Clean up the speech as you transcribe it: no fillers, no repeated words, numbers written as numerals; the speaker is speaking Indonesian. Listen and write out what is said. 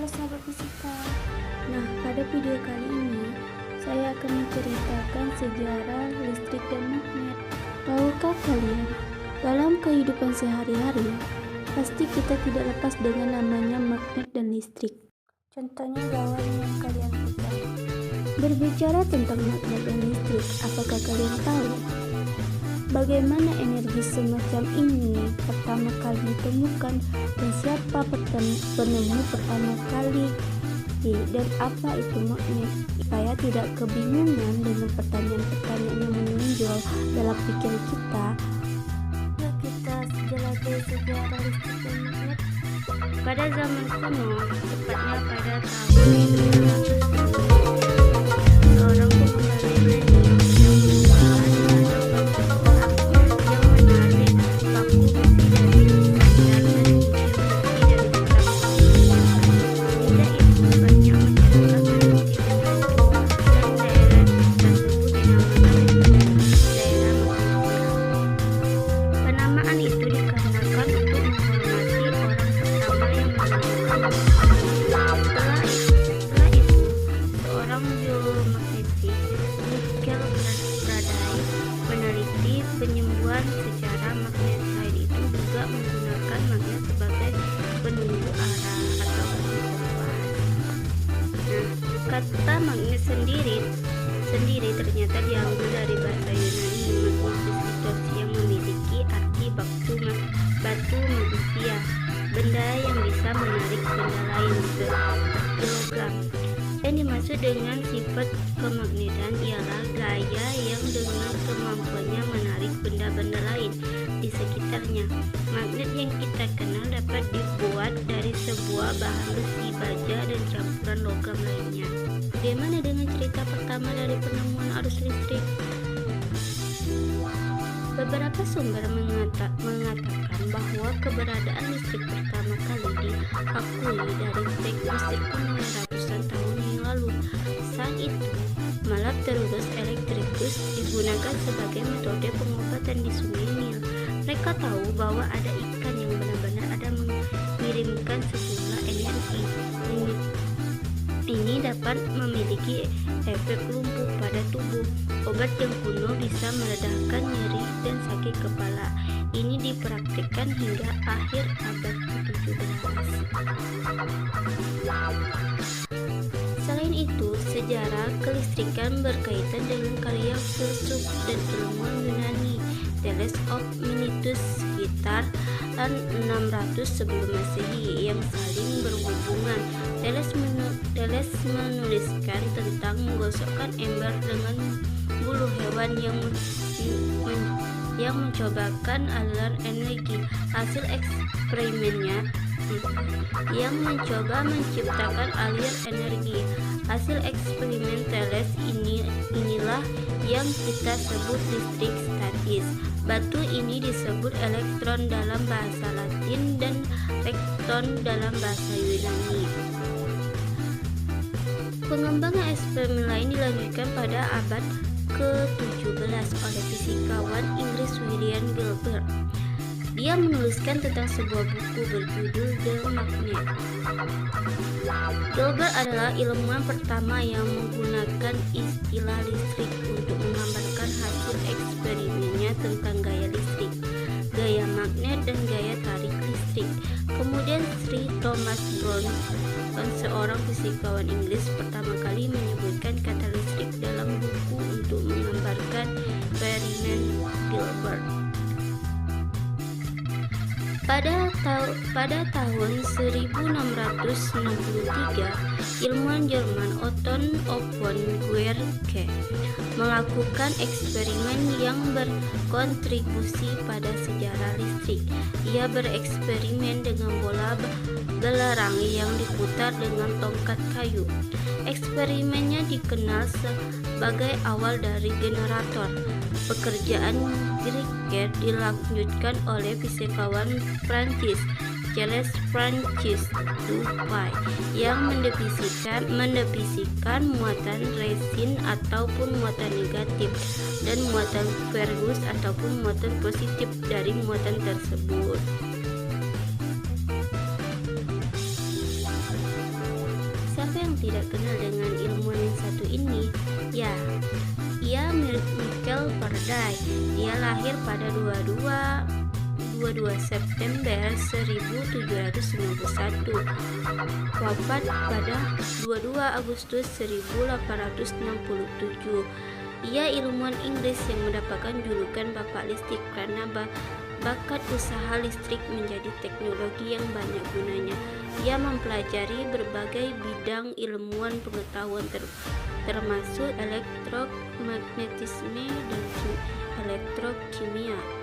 Halo sahabat fisika. Nah, pada video kali ini saya akan menceritakan sejarah listrik dan magnet. Tahukah kalian, dalam kehidupan sehari-hari, pasti kita tidak lepas dengan namanya magnet dan listrik. Contohnya gawai yang kalian pegang. Berbicara tentang magnet dan listrik, apakah kalian tahu bagaimana energi semacam ini pertama kali ditemukan dan siapa penemu pertama kali dan apa itu magnet? Supaya tidak kebingungan dengan pertanyaan-pertanyaan yang menonjol dalam pikir kita, yuk kita jelajahi sejarah listrik dan magnet. Pada zaman kuno, tepatnya pada tahun 1900, seorang pemuda Yunani yang merupakan penyembuhan secara magnet. Selain itu juga menggunakan magnet sebagai penunjuk arah atau kompas. Nah, kata magnet sendiri ternyata diambil dari bahasa Yunani magnetos yang memiliki arti batu manusia, benda yang bisa menarik benda lain kilogram. Yang dimaksud dengan sifat kemagnetan ialah gaya yang dengan kemampuannya menarik benda-benda lain di sekitarnya. Magnet yang kita kenal dapat dibuat dari sebuah bahan besi, baja, dan campuran logam lainnya. Bagaimana dengan cerita pertama dari penemuan arus listrik? Beberapa sumber mengatakan bahwa keberadaan listrik pertama kali diakui dari teknik kuno ratusan tahun yang lalu. Saat itu, malah terus elektrikus digunakan sebagai metode pengobatan di Sungai Nil. Mereka tahu bahwa ada ikan yang benar-benar ada mengirimkan sejumlah energi. Ini dapat memiliki efek lumpuh pada tubuh. Obat yang kuno bisa meredakan nyeri dan sakit kepala. Ini dipraktikkan hingga akhir abad ke-17. Selain itu, sejarah kelistrikan berkaitan dengan karya filsuf dan ilmuwan Yunani Thales of Miletus sekitar 600 sebelum Masehi yang saling berhubungan. Thales menuliskan tentang menggosokkan ember dengan bulu hewan yang mencobakan aliran energi. Hasil eksperimennya yang mencoba menciptakan aliran energi. Hasil eksperimen Thales inilah yang kita sebut listrik statis. Batu ini disebut elektron dalam bahasa Latin dan rekton dalam bahasa Yunani. Pengembangan eksperimen lain dilanjutkan pada abad ke-17 oleh fisikawan Inggris William Gilbert. Dia menuliskan tentang sebuah buku berjudul The Magnet. Gilbert adalah ilmuwan pertama yang menggunakan istilah listrik untuk menggambarkan hasil eksperimennya tentang gaya listrik, gaya magnet, dan gaya tarik listrik. Kemudian Sir Thomas Brown, seorang fisikawan Inggris, pertama kali menyebutkan kata listrik dalam buku untuk menggambarkan eksperimen Gilbert. Pada tahun 1663, ilmuwan Jerman Otto von Guericke melakukan eksperimen yang berkontribusi pada sejarah listrik. Ia bereksperimen dengan bola belerang yang diputar dengan tongkat kayu. Eksperimennya dikenal sebagai awal dari generator. Pekerjaan Guericke dilanjutkan oleh fisikawan Prancis Charles Francis Dupay yang mendefinisikan muatan resin ataupun muatan negatif dan muatan Fergus ataupun muatan positif dari muatan tersebut. Siapa yang tidak kenal dengan ilmuwan yang satu ini? Ya, ia Michael Faraday. Dia lahir pada 22 September 1791, wafat pada 22 Agustus 1867. Ia ilmuwan Inggris yang mendapatkan julukan Bapak Listrik karena bakat usaha listrik menjadi teknologi yang banyak gunanya. Ia mempelajari berbagai bidang ilmuwan pengetahuan termasuk elektromagnetisme dan elektrokimia.